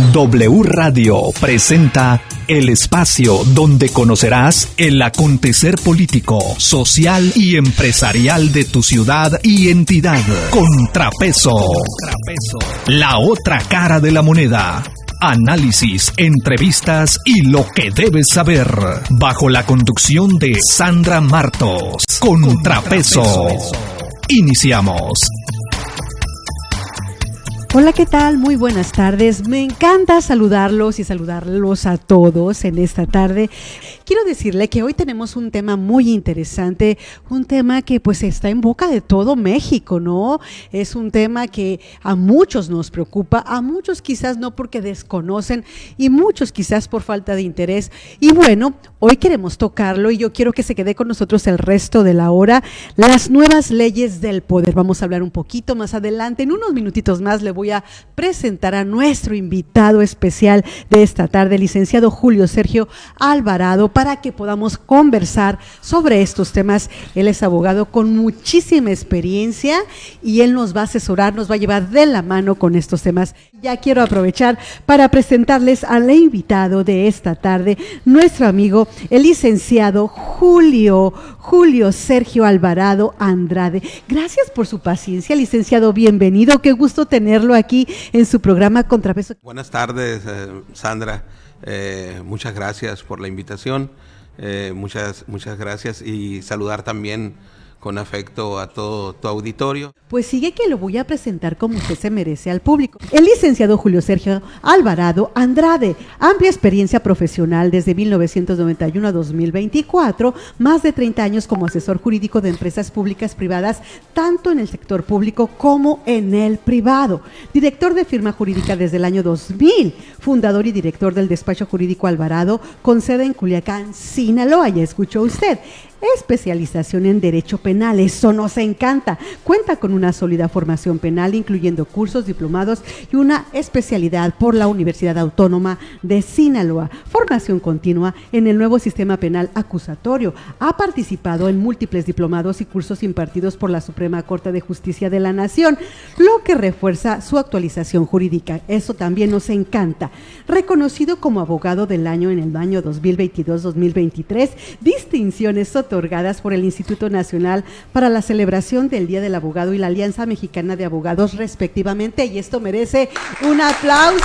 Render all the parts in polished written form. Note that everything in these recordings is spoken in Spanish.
W Radio presenta el espacio donde conocerás el acontecer político, social y empresarial de tu ciudad y entidad. Contrapeso. La otra cara de la moneda. Análisis, entrevistas y lo que debes saber. Bajo la conducción de Sandra Martos. Contrapeso. Iniciamos. Hola, ¿qué tal? Muy buenas tardes. Me encanta saludarlos a todos en esta tarde. Quiero decirle que hoy tenemos un tema muy interesante, un tema que pues está en boca de todo México, ¿no? Es un tema que a muchos nos preocupa, a muchos quizás no porque desconocen y muchos quizás por falta de interés. Y bueno, hoy queremos tocarlo y yo quiero que se quede con nosotros el resto de la hora. Las nuevas leyes del poder. Vamos a hablar un poquito más adelante. En unos minutitos más le voy a presentar a nuestro invitado especial de esta tarde, el licenciado Julio Sergio Alvarado, para que podamos conversar sobre estos temas. Él es abogado con muchísima experiencia y él nos va a asesorar, nos va a llevar de la mano con estos temas. Ya quiero aprovechar para presentarles al invitado de esta tarde, nuestro amigo, el licenciado Julio Sergio Alvarado Andrade. Gracias por su paciencia, licenciado, bienvenido, qué gusto tenerlo aquí en su programa Contrapeso. Buenas tardes, Sandra, muchas gracias por la invitación, muchas gracias y saludar también con afecto a todo tu auditorio. Pues sigue que lo voy a presentar como usted se merece al público. El licenciado Julio Sergio Alvarado Andrade, amplia experiencia profesional desde 1991 a 2024, más de 30 años como asesor jurídico de empresas públicas privadas, tanto en el sector público como en el privado. Director de firma jurídica desde el año 2000, fundador y director del despacho jurídico Alvarado, con sede en Culiacán, Sinaloa, ya escuchó usted. Especialización en Derecho Penal, eso nos encanta. Cuenta con una sólida formación penal, incluyendo cursos, diplomados y una especialidad por la Universidad Autónoma de Sinaloa. Formación continua en el nuevo sistema penal acusatorio. Ha participado en múltiples diplomados y cursos impartidos por la Suprema Corte de Justicia de la Nación, lo que refuerza su actualización jurídica. Eso también nos encanta. Reconocido como abogado del año en el año 2022-2023, distinciones otorgadas por el Instituto Nacional para la celebración del Día del Abogado y la Alianza Mexicana de Abogados, respectivamente, y esto merece un aplauso.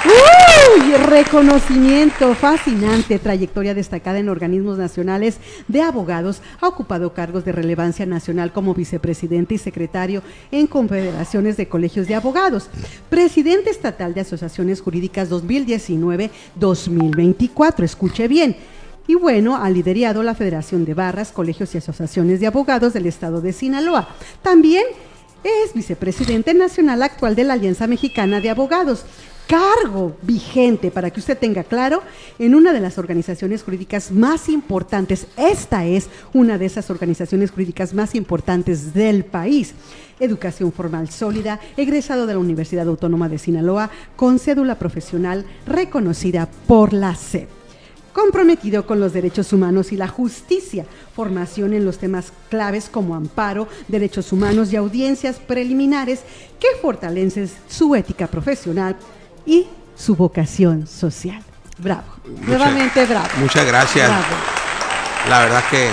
¡Uy! Reconocimiento fascinante, trayectoria destacada en organismos nacionales de abogados, ha ocupado cargos de relevancia nacional como vicepresidente y secretario en confederaciones de colegios de abogados, presidente estatal de asociaciones jurídicas 2019-2024, escuche bien. Y bueno, ha liderado la Federación de Barras, Colegios y Asociaciones de Abogados del Estado de Sinaloa. También es vicepresidente nacional actual de la Alianza Mexicana de Abogados, cargo vigente, para que usted tenga claro, en una de las organizaciones jurídicas más importantes. Esta es una de esas organizaciones jurídicas más importantes del país. Educación formal sólida, egresado de la Universidad Autónoma de Sinaloa, con cédula profesional reconocida por la SEP. Comprometido con los derechos humanos y la justicia, formación en los temas claves como amparo, derechos humanos y audiencias preliminares que fortalecen su ética profesional y su vocación social. Bravo, nuevamente bravo. Muchas gracias. Bravo. La verdad que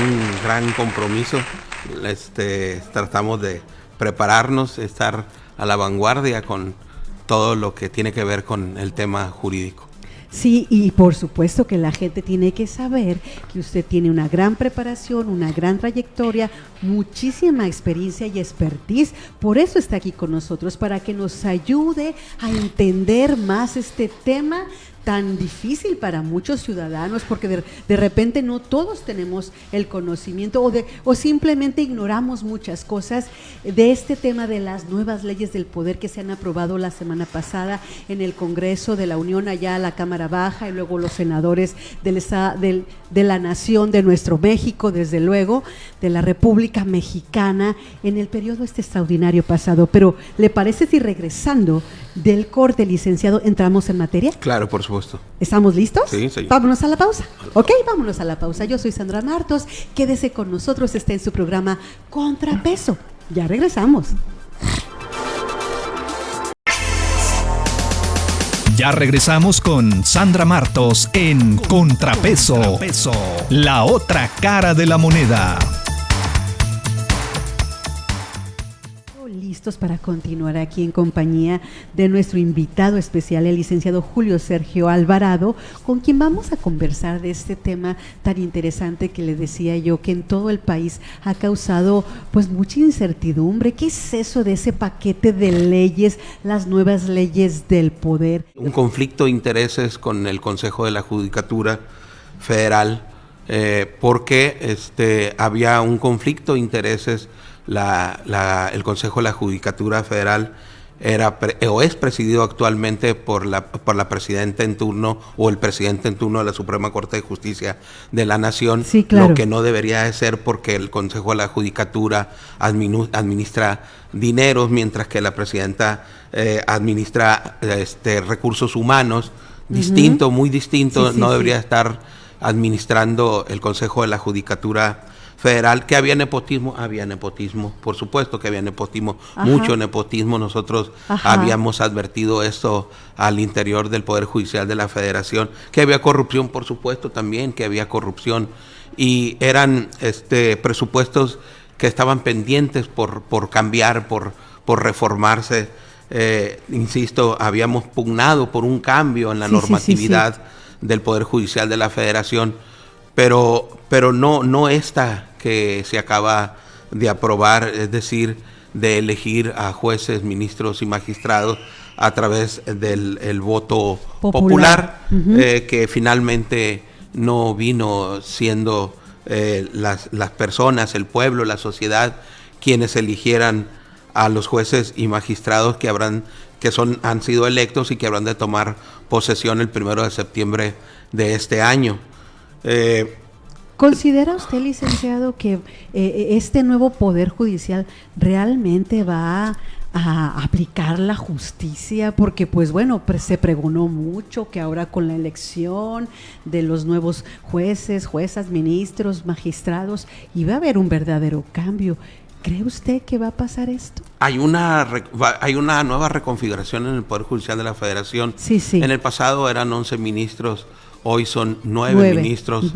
un gran compromiso. Tratamos de prepararnos, estar a la vanguardia con todo lo que tiene que ver con el tema jurídico. Sí, y por supuesto que la gente tiene que saber que usted tiene una gran preparación, una gran trayectoria, muchísima experiencia y expertise. Por eso está aquí con nosotros, para que nos ayude a entender más este tema tan difícil para muchos ciudadanos, porque de repente no todos tenemos el conocimiento o simplemente ignoramos muchas cosas de este tema de las nuevas leyes del poder que se han aprobado la semana pasada en el Congreso de la Unión, allá a la Cámara Baja, y luego los senadores de la nación, de nuestro México, desde luego, de la República Mexicana, en el periodo extraordinario pasado. Pero, ¿le parece si regresando del corte, licenciado, entramos en materia? Claro, por supuesto. ¿Estamos listos? Sí, sí. Vámonos a la pausa. Ok, vámonos a la pausa. Yo soy Sandra Martos. Quédese con nosotros, está en su programa Contrapeso. Ya regresamos. Ya regresamos con Sandra Martos en Contrapeso, la otra cara de la moneda. Listos para continuar aquí en compañía de nuestro invitado especial, el licenciado Julio Sergio Alvarado, con quien vamos a conversar de este tema tan interesante que le decía yo, que en todo el país ha causado pues mucha incertidumbre. ¿Qué es eso de ese paquete de leyes, las nuevas leyes del poder? Un conflicto de intereses con el Consejo de la Judicatura Federal, porque había un conflicto de intereses. El Consejo de la Judicatura Federal es presidido actualmente por la presidenta en turno o el presidente en turno de la Suprema Corte de Justicia de la Nación, sí, claro. Lo que no debería de ser, porque el Consejo de la Judicatura administra dineros, mientras que la presidenta administra recursos humanos, distinto, muy distinto. Sí, no debería estar administrando el Consejo de la Judicatura Federal. ¿Que había nepotismo? Había nepotismo, por supuesto que había nepotismo, mucho nepotismo. Nosotros habíamos advertido esto al interior del Poder Judicial de la Federación, que había corrupción, por supuesto también que había corrupción, y eran presupuestos que estaban pendientes por cambiar, por reformarse. Insisto, habíamos pugnado por un cambio en la normatividad del Poder Judicial de la Federación, pero no esta que se acaba de aprobar, es decir, de elegir a jueces, ministros y magistrados a través del voto popular, que finalmente no vino siendo las personas, el pueblo, la sociedad, quienes eligieran a los jueces y magistrados que han sido electos y que habrán de tomar posesión el 1 de septiembre de este año. ¿Considera usted, licenciado, que este nuevo Poder Judicial realmente va a aplicar la justicia? Porque pues bueno, se pregonó mucho que ahora con la elección de los nuevos jueces, juezas, ministros, magistrados, iba a haber un verdadero cambio. ¿Cree usted que va a pasar esto? Hay una nueva reconfiguración en el Poder Judicial de la Federación. Sí. En el pasado eran 11 ministros, hoy son 9 ministros.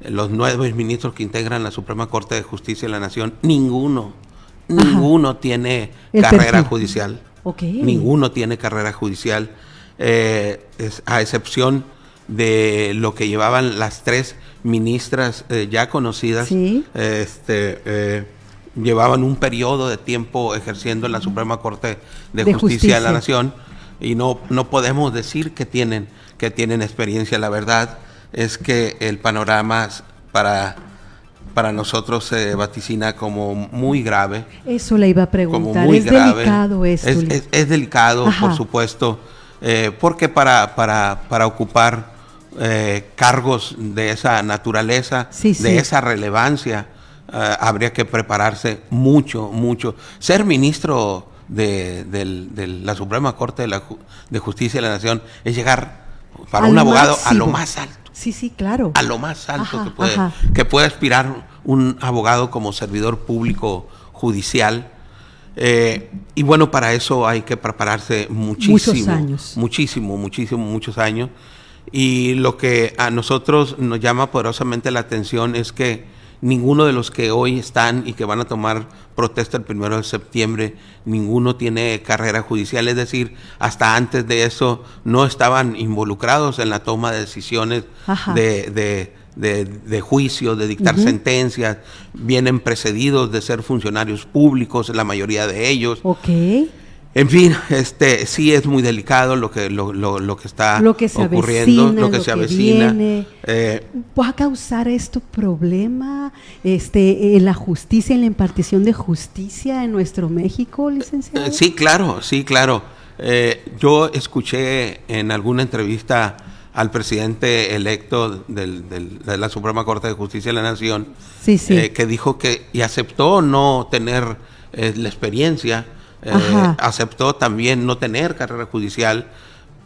Los 9 ministros que integran la Suprema Corte de Justicia de la Nación, ninguno tiene carrera judicial. Ninguno tiene carrera judicial, a excepción de lo que llevaban las 3 ministras ya conocidas. Llevaban un periodo de tiempo ejerciendo en la Suprema Corte de Justicia de la Nación, y no podemos decir que tienen experiencia. La verdad es que el panorama para nosotros se vaticina como muy grave. Eso le iba a preguntar, ¿es delicado esto? Es delicado, por supuesto, porque para ocupar cargos de esa naturaleza, de esa relevancia, habría que prepararse mucho. Ser ministro de la Suprema Corte de Justicia de la Nación es llegar para un abogado máximo, a lo más alto. Sí, claro. A lo más alto que puede aspirar un abogado como servidor público judicial. Y bueno, para eso hay que prepararse muchísimo. Muchos años. Y lo que a nosotros nos llama poderosamente la atención es que ninguno de los que hoy están y que van a tomar protesta el 1 de septiembre, ninguno tiene carrera judicial. Es decir, hasta antes de eso no estaban involucrados en la toma de decisiones de juicio, de dictar sentencias. Vienen precedidos de ser funcionarios públicos, la mayoría de ellos. En fin, sí es muy delicado lo que está ocurriendo, lo que se avecina. ¿Va a causar esto problema en la justicia, en la impartición de justicia en nuestro México, licenciado? Sí, claro. Yo escuché en alguna entrevista al presidente electo de la Suprema Corte de Justicia de la Nación, que dijo que, y aceptó no tener la experiencia, aceptó también no tener carrera judicial,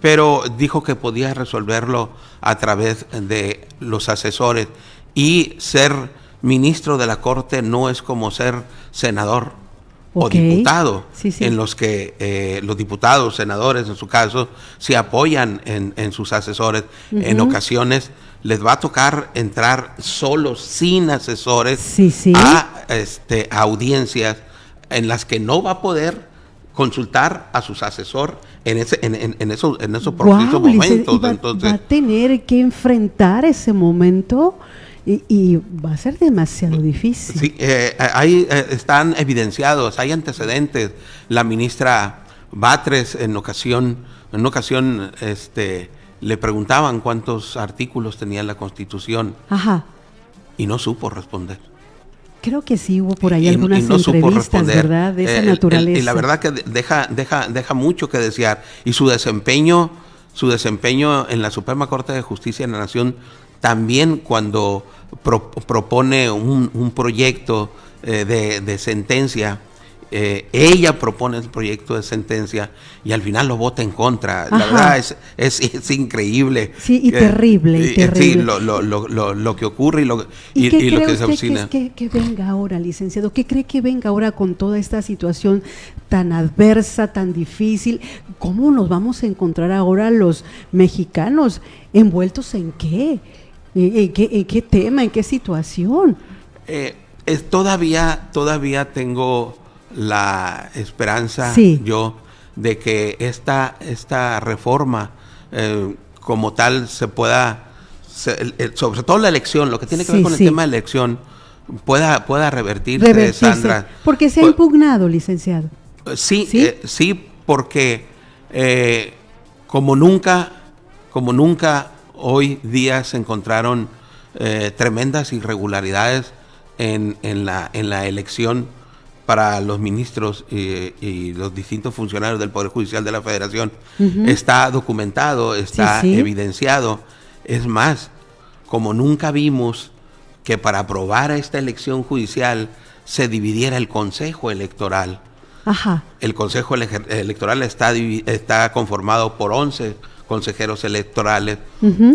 pero dijo que podía resolverlo a través de los asesores. Y ser ministro de la Corte no es como ser senador, o diputado, sí. en los que los diputados, senadores en su caso, se apoyan en sus asesores. En ocasiones les va a tocar entrar solos, sin asesores, a audiencias en las que no va a poder consultar a sus asesores en esos precisos momentos. Entonces va a tener que enfrentar ese momento y va a ser demasiado difícil. Sí, ahí están evidenciados, hay antecedentes. La ministra Batres en ocasión le preguntaban cuántos artículos tenía la Constitución. Ajá. Y no supo responder. Creo que sí hubo por ahí algunas entrevistas, ¿verdad? De esa naturaleza. Y la verdad que deja mucho que desear. Y su desempeño en la Suprema Corte de Justicia de la Nación, también cuando propone un proyecto de sentencia, ella propone el proyecto de sentencia y al final lo vota en contra. La verdad es increíble. Sí, y terrible. Sí, lo que ocurre y lo que se avecina. ¿Qué venga ahora, licenciado? ¿Qué cree que venga ahora con toda esta situación tan adversa, tan difícil? ¿Cómo nos vamos a encontrar ahora los mexicanos? ¿Envueltos en qué? ¿En qué tema? ¿En qué situación? Todavía tengo la esperanza yo de que esta reforma como tal se pueda, sobre todo la elección, lo que tiene que ver con el tema de elección, pueda revertirse, Sandra. Porque se ha impugnado, licenciado. Sí, porque como nunca hoy día se encontraron tremendas irregularidades en la elección para los ministros y los distintos funcionarios del Poder Judicial de la Federación. Está documentado, está evidenciado. Es más, como nunca vimos que para aprobar esta elección judicial se dividiera el Consejo Electoral. Ajá. El Consejo Electoral está conformado por 11 consejeros electorales,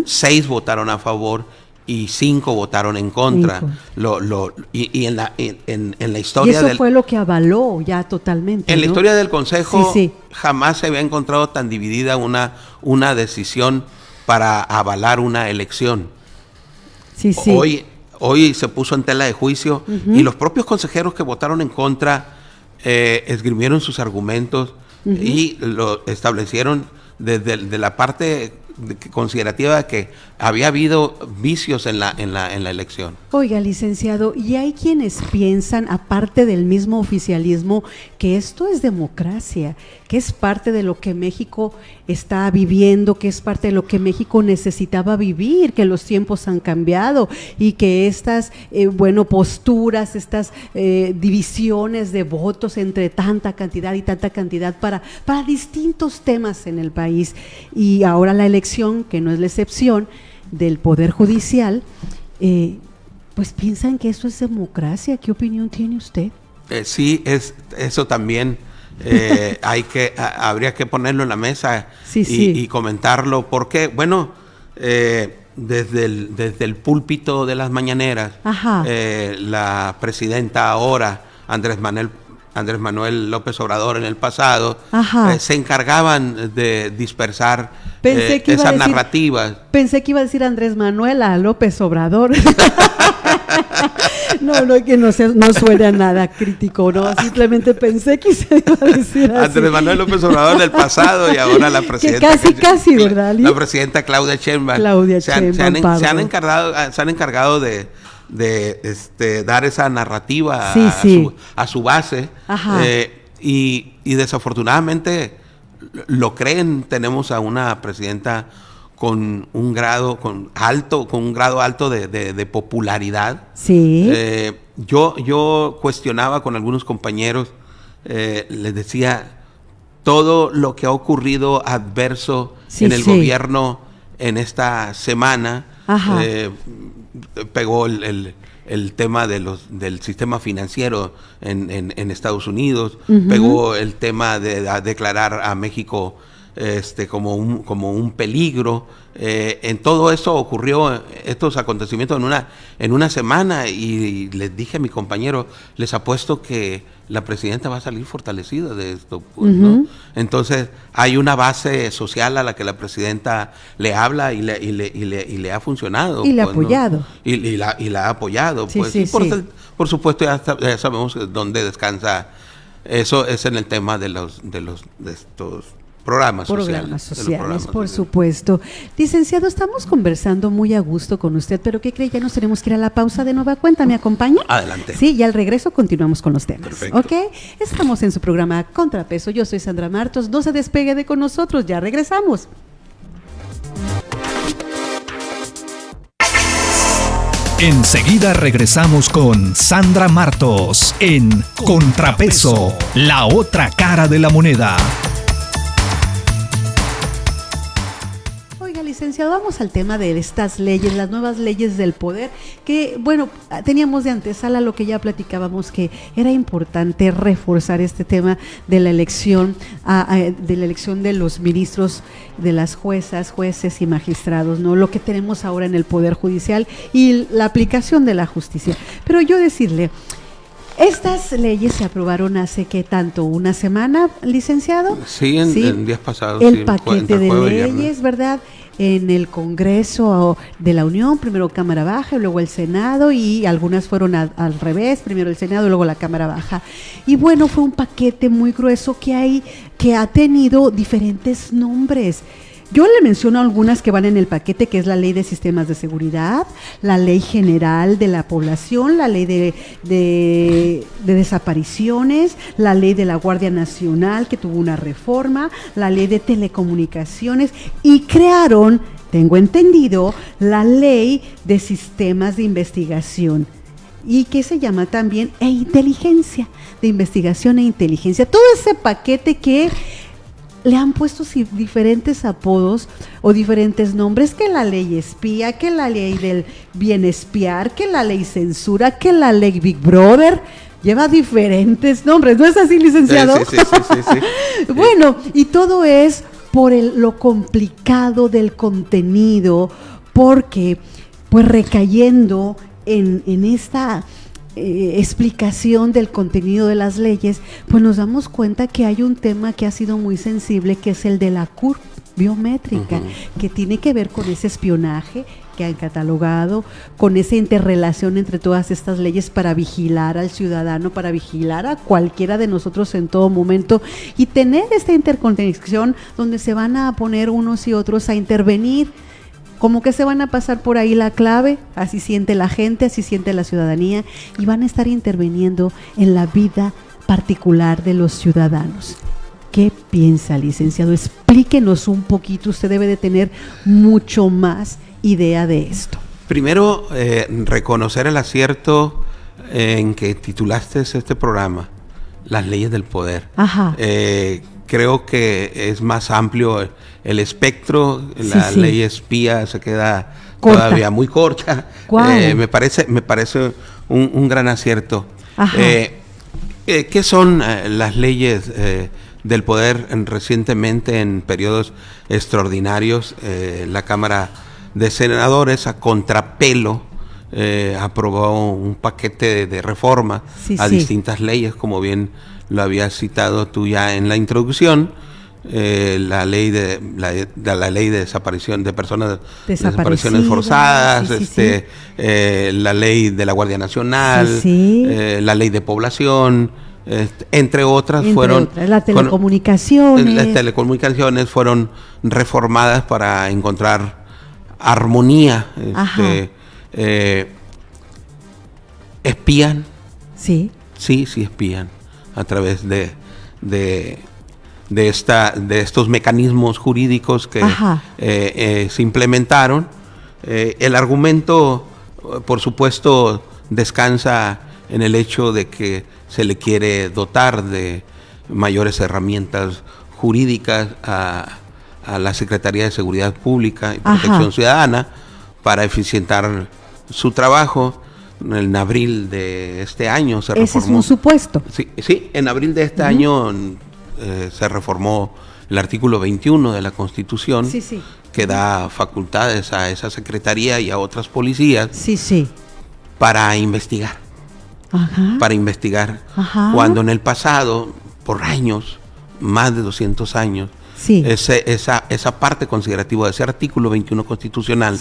6 votaron a favor y 5 votaron en contra. Y en la historia y eso fue lo que avaló ya totalmente. En la historia del Consejo jamás se había encontrado tan dividida una decisión para avalar una elección. Hoy se puso en tela de juicio y los propios consejeros que votaron en contra esgrimieron sus argumentos y lo establecieron desde la parte considerativa de que había habido vicios en la elección. Oiga, licenciado, y hay quienes piensan, aparte del mismo oficialismo, que esto es democracia, que es parte de lo que México está viviendo, que es parte de lo que México necesitaba vivir, que los tiempos han cambiado y que estas posturas, estas divisiones de votos entre tanta cantidad y tanta cantidad para distintos temas en el país, y ahora la elección, que no es la excepción, del Poder Judicial, pues piensan que eso es democracia. ¿Qué opinión tiene usted? Sí, eso también habría que ponerlo en la mesa y comentarlo, porque desde el púlpito de las mañaneras, la presidenta ahora, Andrés Manuel López Obrador, en el pasado, se encargaban de dispersar esas narrativas. Pensé que iba a decir Andrés Manuel a López Obrador. Que no suene a nada crítico, ¿no? Simplemente pensé que se iba a decir así. Andrés Manuel López Obrador del pasado y ahora la presidenta. Casi, ¿verdad? La presidenta Claudia Sheinbaum. Se han encargado de dar esa narrativa a su base, y desafortunadamente lo creen. Tenemos a una presidenta con un grado alto de popularidad. Yo cuestionaba con algunos compañeros, les decía, todo lo que ha ocurrido adverso en el gobierno en esta semana, pegó el tema del sistema financiero en Estados Unidos, pegó el tema de declarar a México como un peligro. En todo eso ocurrió estos acontecimientos en una semana, y les dije a mi compañero, les apuesto que la presidenta va a salir fortalecida de esto, pues, ¿no? Entonces, hay una base social a la que la presidenta le habla y le ha funcionado. Y le ha pues, ¿no? apoyado. Y la ha apoyado, Sí, pues. sí, Y por supuesto, ya sabemos dónde descansa. Eso es en el tema de estos programas sociales, por supuesto. Licenciado, estamos conversando muy a gusto con usted, pero ¿qué cree? Ya nos tenemos que ir a la pausa de nueva cuenta. ¿Me acompaña? Adelante. Sí, y al regreso continuamos con los temas. Perfecto. ¿Ok? Estamos en su programa Contrapeso. Yo soy Sandra Martos. No se despegue de con nosotros. Ya regresamos. Enseguida regresamos con Sandra Martos en Contrapeso, la otra cara de la moneda. Oiga, licenciado, vamos al tema de estas leyes, las nuevas leyes del poder, que, bueno, teníamos de antesala lo que ya platicábamos, que era importante reforzar este tema de la elección, de los ministros, de las juezas, jueces y magistrados, ¿no? Lo que tenemos ahora en el Poder Judicial y la aplicación de la justicia. Pero yo decirle, estas leyes se aprobaron hace, ¿qué tanto? ¿Una semana, licenciado? Sí, en días pasados. El sí, paquete de leyes, ¿verdad? En el Congreso de la Unión, primero Cámara Baja y luego el Senado, y algunas fueron al revés, primero el Senado y luego la Cámara Baja. Y bueno, fue un paquete muy grueso que ha tenido diferentes nombres. Yo le menciono algunas que van en el paquete, que es la Ley de Sistemas de Seguridad, la Ley General de la Población, la Ley de Desapariciones, la Ley de la Guardia Nacional, que tuvo una reforma, la Ley de Telecomunicaciones, y crearon, tengo entendido, la Ley de Sistemas de Investigación, y que se llama también inteligencia, de investigación e inteligencia. Todo ese paquete que le han puesto diferentes apodos o diferentes nombres, que la ley espía, que la ley del bien espiar, que la ley censura, que la ley Big Brother, lleva diferentes nombres, ¿no es así, licenciado? Sí. Bueno, y todo es por lo complicado del contenido, porque pues recayendo en esta explicación del contenido de las leyes, pues nos damos cuenta que hay un tema que ha sido muy sensible, que es el de la CURP biométrica, que tiene que ver con ese espionaje que han catalogado, con esa interrelación entre todas estas leyes para vigilar al ciudadano, para vigilar a cualquiera de nosotros en todo momento, y tener esta interconexión donde se van a poner unos y otros a intervenir, como que se van a pasar por ahí la clave, así siente la gente, así siente la ciudadanía, y van a estar interviniendo en la vida particular de los ciudadanos. ¿Qué piensa, licenciado? Explíquenos un poquito, usted debe de tener mucho más idea de esto. Primero, reconocer el acierto en que titulaste este programa, Las Leyes del Poder. Ajá. Creo que es más amplio el espectro, la ley espía se queda todavía muy corta. Me parece un gran acierto. ¿Qué son las leyes del poder? Recientemente, en periodos extraordinarios, la Cámara de Senadores, a contrapelo, aprobó un paquete de reforma a distintas leyes, como bien lo habías citado tú ya en la introducción. La ley de desaparición de personas, desapariciones forzadas, la ley de la Guardia Nacional, la ley de población, entre otras, las telecomunicaciones. Las telecomunicaciones fueron reformadas para encontrar armonía. ¿Espían? Sí, espían a través de estos mecanismos jurídicos que se implementaron. El argumento, por supuesto, descansa en el hecho de que se le quiere dotar de mayores herramientas jurídicas a la Secretaría de Seguridad Pública y Protección Ciudadana para eficientar su trabajo. En abril de este año se reformó. Ese es un supuesto. Sí, en abril de este año se reformó el artículo 21 de la Constitución, que da facultades a esa secretaría y a otras policías para investigar. para investigar, cuando en el pasado, por años, más de 200 años, esa parte considerativa de ese artículo 21 constitucional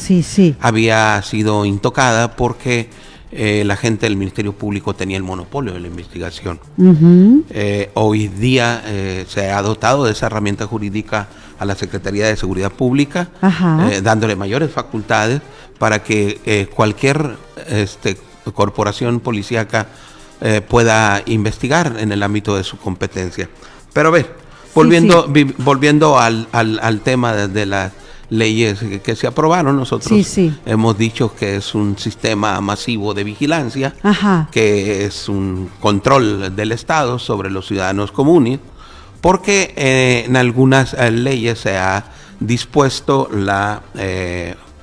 había sido intocada porque la gente del Ministerio Público tenía el monopolio de la investigación. Hoy día se ha dotado de esa herramienta jurídica a la Secretaría de Seguridad Pública, dándole mayores facultades para que cualquier corporación policíaca pueda investigar en el ámbito de su competencia. Pero a ver, volviendo al tema de las leyes que se aprobaron, nosotros hemos dicho que es un sistema masivo de vigilancia, que es un control del Estado sobre los ciudadanos comunes, porque en algunas leyes se ha dispuesto la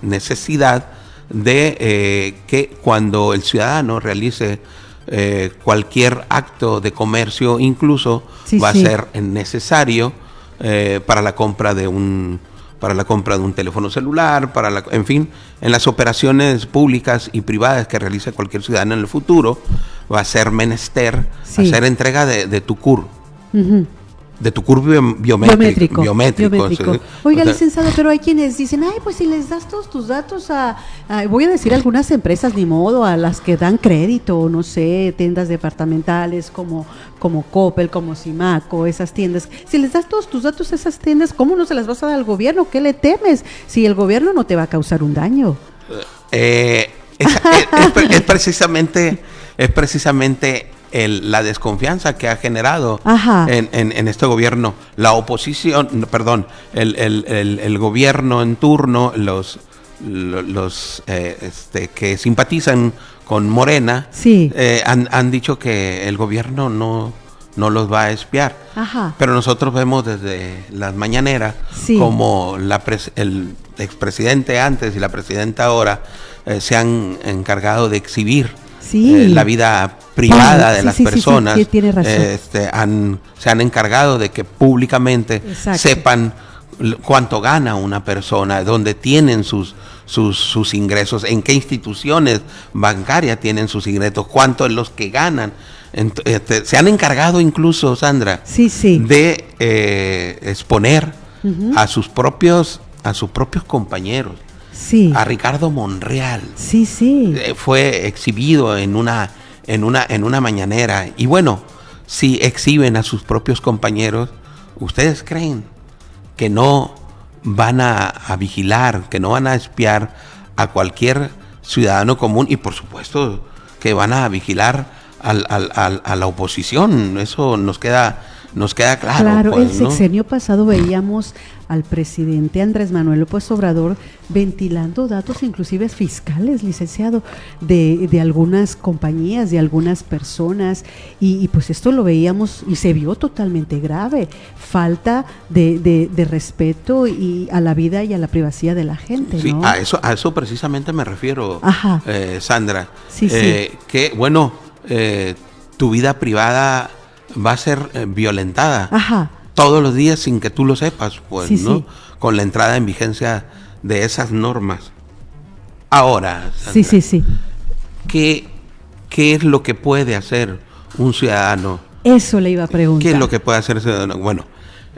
necesidad de que cuando el ciudadano realice cualquier acto de comercio, incluso va a ser necesario para la compra de un teléfono celular, en fin, en las operaciones públicas y privadas que realice cualquier ciudadano en el futuro, va a ser menester hacer entrega de tu CUR. De tu CUR biométrico. Oiga, licenciado, pero hay quienes dicen, pues si les das todos tus datos voy a decir algunas empresas, ni modo, a las que dan crédito, no sé, tiendas departamentales como Coppel, como Simaco, esas tiendas. Si les das todos tus datos a esas tiendas, ¿cómo no se las vas a dar al gobierno? ¿Qué le temes? Si el gobierno no te va a causar un daño. Es precisamente la desconfianza que ha generado en este gobierno, la oposición, perdón, el gobierno en turno, los que simpatizan con Morena, han dicho que el gobierno no los va a espiar. Pero nosotros vemos desde las mañaneras como el expresidente antes y la presidenta ahora se han encargado de exhibir la vida privada de las personas. Tiene razón. Se han encargado de que públicamente sepan cuánto gana una persona, dónde tienen sus ingresos, en qué instituciones bancarias tienen sus ingresos, cuánto es los que ganan. Se han encargado incluso, Sandra, de exponer a sus propios compañeros. A Ricardo Monreal. Fue exhibido en una mañanera. Y bueno, si exhiben a sus propios compañeros, ¿ustedes creen que no van a vigilar, que no van a espiar a cualquier ciudadano común? Y por supuesto que van a vigilar a la oposición. Eso nos queda claro. Pues, el sexenio pasado veíamos al presidente Andrés Manuel López Obrador ventilando datos inclusive fiscales, licenciado, de algunas compañías, de algunas personas, y pues esto lo veíamos y se vio totalmente grave, falta de respeto y a la vida y a la privacidad de la gente, ¿no? A eso precisamente me refiero, Sandra, que bueno, tu vida privada va a ser violentada todos los días sin que tú lo sepas, pues, ¿no? Con la entrada en vigencia de esas normas. Ahora, Sandra, ¿qué es lo que puede hacer un ciudadano? Eso le iba a preguntar. ¿Qué es lo que puede hacer un ciudadano? Bueno,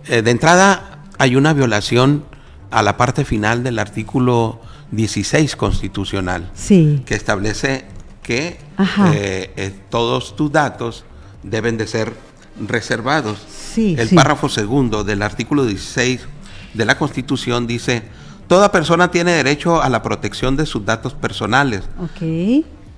de entrada hay una violación a la parte final del artículo 16 constitucional, que establece que todos tus datos deben de ser reservados. El párrafo segundo del artículo 16 de la Constitución dice: toda persona tiene derecho a la protección de sus datos personales,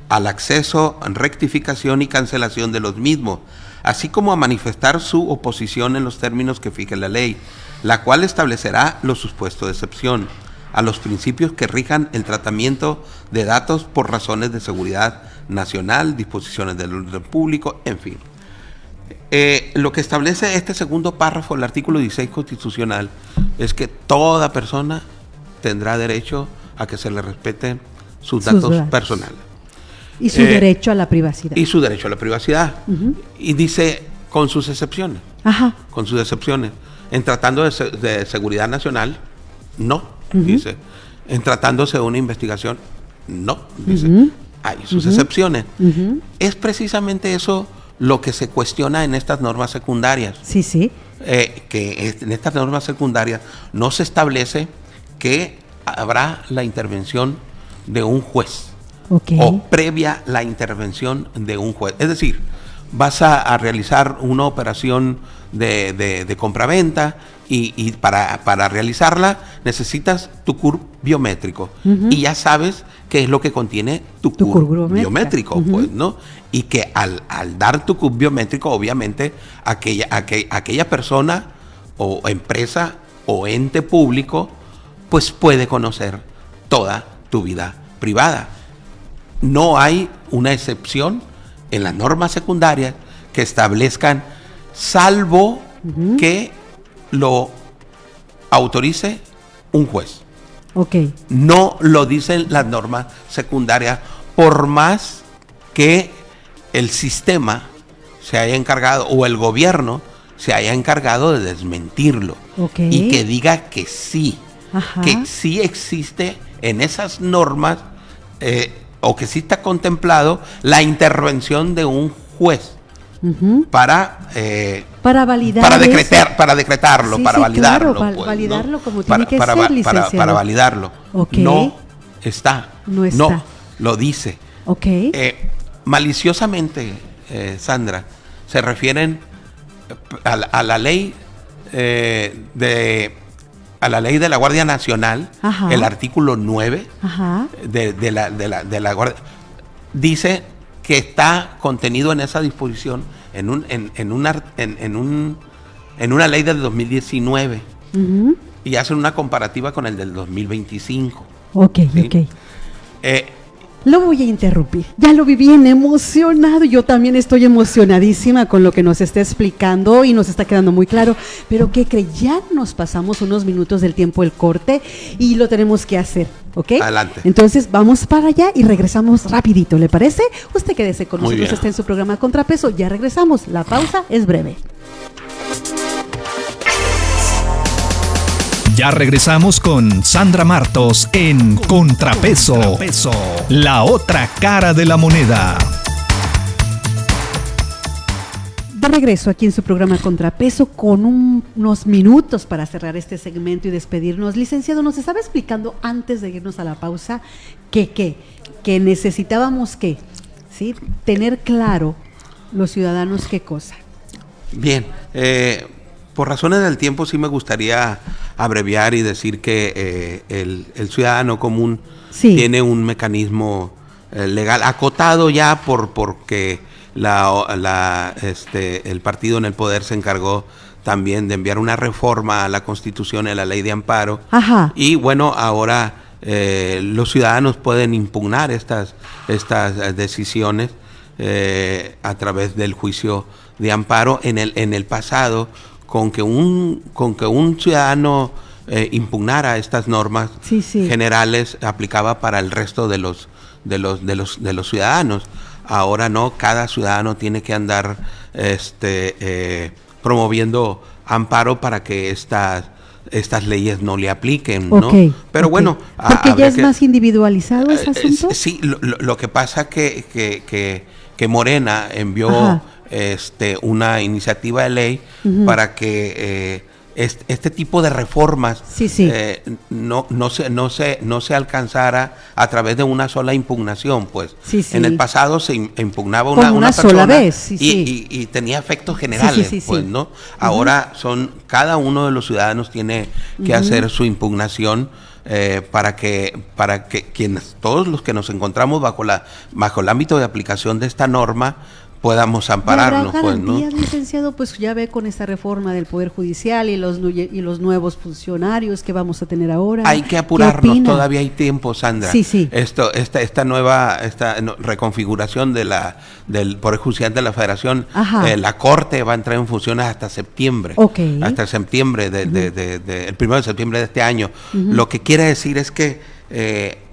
al acceso, rectificación y cancelación de los mismos, así como a manifestar su oposición en los términos que fije la ley, la cual establecerá los supuestos de excepción a los principios que rijan el tratamiento de datos por razones de seguridad nacional, disposiciones del orden público, en fin. Lo que establece este segundo párrafo del artículo 16 constitucional es que toda persona tendrá derecho a que se le respeten sus datos personales. Y su derecho a la privacidad. Y dice, con sus excepciones. Con sus excepciones. En tratando de seguridad nacional, no, dice. En tratándose de una investigación, no, dice. hay sus excepciones. Es precisamente eso lo que se cuestiona en estas normas secundarias. Sí, sí. Que en estas normas secundarias no se establece que habrá la intervención de un juez. Okay. O previa la intervención de un juez. Es decir, vas a realizar una operación de compraventa y para realizarla necesitas tu CURP biométrico. Y ya sabes qué es lo que contiene tu CURP biométrico, pues, ¿no? Y que al dar tu CURP biométrico, obviamente, aquella persona o empresa o ente público, pues puede conocer toda tu vida privada. No hay una excepción en las normas secundarias que establezcan, salvo que lo autorice un juez. Okay. No lo dicen las normas secundarias, por más que el sistema se haya encargado o el gobierno se haya encargado de desmentirlo. Okay. Y que diga que sí, Ajá. que sí existe en esas normas o que sí está contemplado la intervención de un juez para validar para decretarlo, sí, para sí, validarlo, claro, pues, validarlo, ¿no? como tiene que ser, licenciado. Para validarlo. Okay. No está. No lo dice. Okay. Maliciosamente, Sandra, se refieren a la ley a la ley de la Guardia Nacional. Ajá. El artículo 9 Ajá. de la Guardia dice que está contenido en esa disposición en una ley del 2019 y hacen una comparativa con el del 2025. Ok, ¿sí? Ok. Lo voy a interrumpir. Ya lo vi bien emocionado. Yo también estoy emocionadísima con lo que nos está explicando y nos está quedando muy claro. Pero ¿qué cree? Ya nos pasamos unos minutos del tiempo del corte y lo tenemos que hacer, ¿ok? Adelante. Entonces vamos para allá y regresamos rapidito, ¿le parece? Usted quédese con muy nosotros, bien. está en su programa Contrapeso. Ya regresamos. La pausa es breve. Ya regresamos con Sandra Martos en Contrapeso, la otra cara de la moneda. De regreso aquí en su programa Contrapeso con unos minutos para cerrar este segmento y despedirnos. Licenciado, nos estaba explicando antes de irnos a la pausa que necesitábamos ¿sí? Tener claro los ciudadanos qué cosa. Bien, por razones del tiempo sí me gustaría abreviar y decir que el ciudadano común sí. Tiene un mecanismo legal acotado ya porque el partido en el poder se encargó también de enviar una reforma a la Constitución, a la ley de amparo. Ajá. Y bueno, ahora los ciudadanos pueden impugnar estas decisiones a través del juicio de amparo. En el pasado, con que un ciudadano impugnara estas normas sí. generales, aplicaba para el resto de los ciudadanos. Ahora no, cada ciudadano tiene que andar promoviendo amparo para que estas leyes no le apliquen, ¿no? Pero bueno, porque ya es más individualizado ese asunto. Sí, lo que pasa que Morena envió una iniciativa de ley para que este tipo de reformas sí. No se alcanzara a través de una sola impugnación, pues. Sí. En el pasado se impugnaba una sola persona vez, y tenía efectos generales, pues, ¿no? Ahora cada uno de los ciudadanos tiene que hacer su impugnación para que todos los que nos encontramos bajo el ámbito de aplicación de esta norma podamos ampararnos, pues, ¿no? Licenciado, pues ya ve con esta reforma del Poder Judicial y los nuevos funcionarios que vamos a tener ahora. Hay que apurarnos, todavía hay tiempo, Sandra. Sí. Esta nueva reconfiguración del Poder Judicial de la Federación, la Corte va a entrar en funciones hasta septiembre. Hasta septiembre, el 1 de septiembre de este año. Lo que quiere decir es que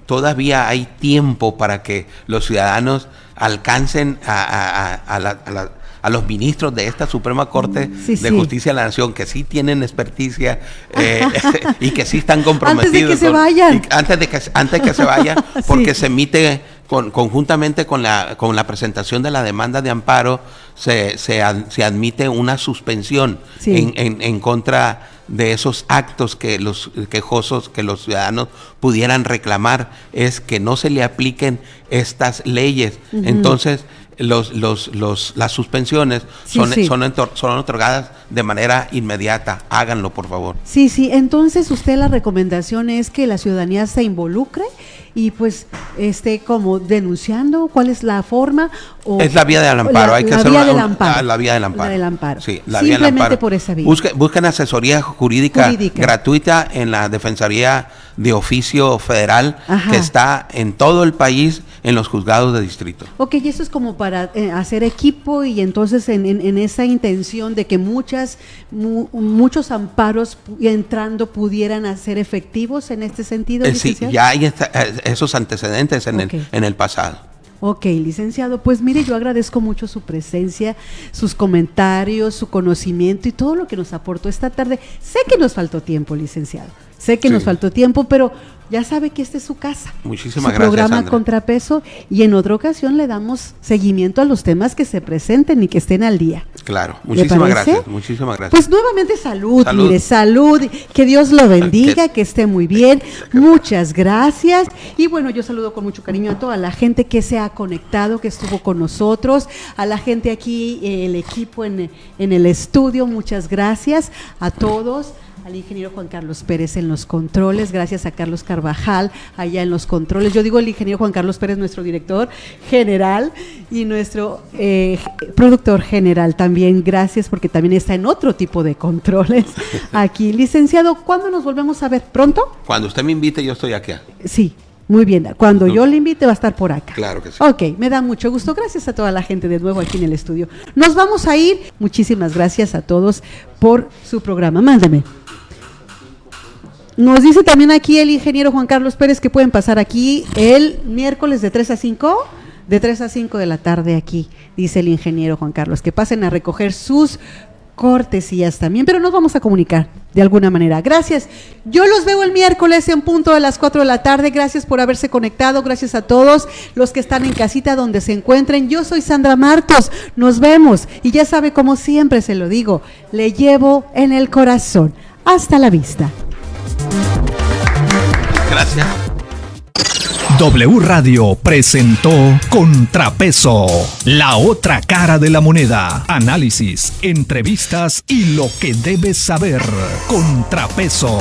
todavía hay tiempo para que los ciudadanos alcancen a los ministros de esta Suprema Corte de Justicia de la Nación, que sí tienen experticia y que sí están comprometidos. Antes de que se vayan. Antes de que se vayan, porque se emite conjuntamente con la presentación de la demanda de amparo, se admite una suspensión en contra de esos actos que los quejosos, que los ciudadanos pudieran reclamar, es que no se le apliquen estas leyes. Entonces, las suspensiones son otorgadas de manera inmediata. Háganlo, por favor. Sí, entonces la recomendación es que la ciudadanía se involucre y pues como denunciando. ¿Cuál es la forma? Es la vía del amparo. Hay que hacer la vía del amparo. Sí, la vía del amparo. Por esa vía. Busquen asesoría jurídica gratuita en la Defensoría de Oficio Federal, que está en todo el país, en los juzgados de distrito. Ok, y eso es como para hacer equipo, y entonces en esa intención de que muchos amparos entrando pudieran ser efectivos en este sentido. Sí, ya hay esos antecedentes en el pasado. Ok, licenciado, pues mire, yo agradezco mucho su presencia, sus comentarios, su conocimiento y todo lo que nos aportó esta tarde. Sé que nos faltó tiempo, licenciado, nos faltó tiempo, pero ya sabe que esta es su casa. Muchísimas gracias, programa Sandra. Contrapeso, y en otra ocasión le damos seguimiento a los temas que se presenten y que estén al día. Claro, muchísimas gracias. Pues nuevamente salud, mire, salud, que Dios lo bendiga, que esté muy bien, muchas gracias. Y bueno, yo saludo con mucho cariño a toda la gente que se ha conectado, que estuvo con nosotros, a la gente aquí, el equipo en el estudio, muchas gracias a todos. Al ingeniero Juan Carlos Pérez en los controles, gracias a Carlos Carvajal allá en los controles. Yo digo el ingeniero Juan Carlos Pérez, nuestro director general, y nuestro productor general también, gracias, porque también está en otro tipo de controles aquí. Licenciado, ¿cuándo nos volvemos a ver? ¿Pronto? Cuando usted me invite, yo estoy aquí. Sí. Muy bien, cuando yo le invite va a estar por acá. Claro que sí. Ok, me da mucho gusto. Gracias a toda la gente de nuevo aquí en el estudio. Nos vamos a ir. Muchísimas gracias a todos por su programa. Mándeme. Nos dice también aquí el ingeniero Juan Carlos Pérez que pueden pasar aquí el miércoles de 3 a 5. De 3 a 5 de la tarde aquí, dice el ingeniero Juan Carlos, que pasen a recoger sus cortesías también, pero nos vamos a comunicar de alguna manera. Gracias. Yo los veo el miércoles en punto de las 4 de la tarde. Gracias por haberse conectado. Gracias a todos los que están en casita donde se encuentren. Yo soy Sandra Martos. Nos vemos. Y ya sabe, como siempre se lo digo, le llevo en el corazón. Hasta la vista. Gracias. W Radio presentó Contrapeso, la otra cara de la moneda. Análisis, entrevistas y lo que debes saber. Contrapeso.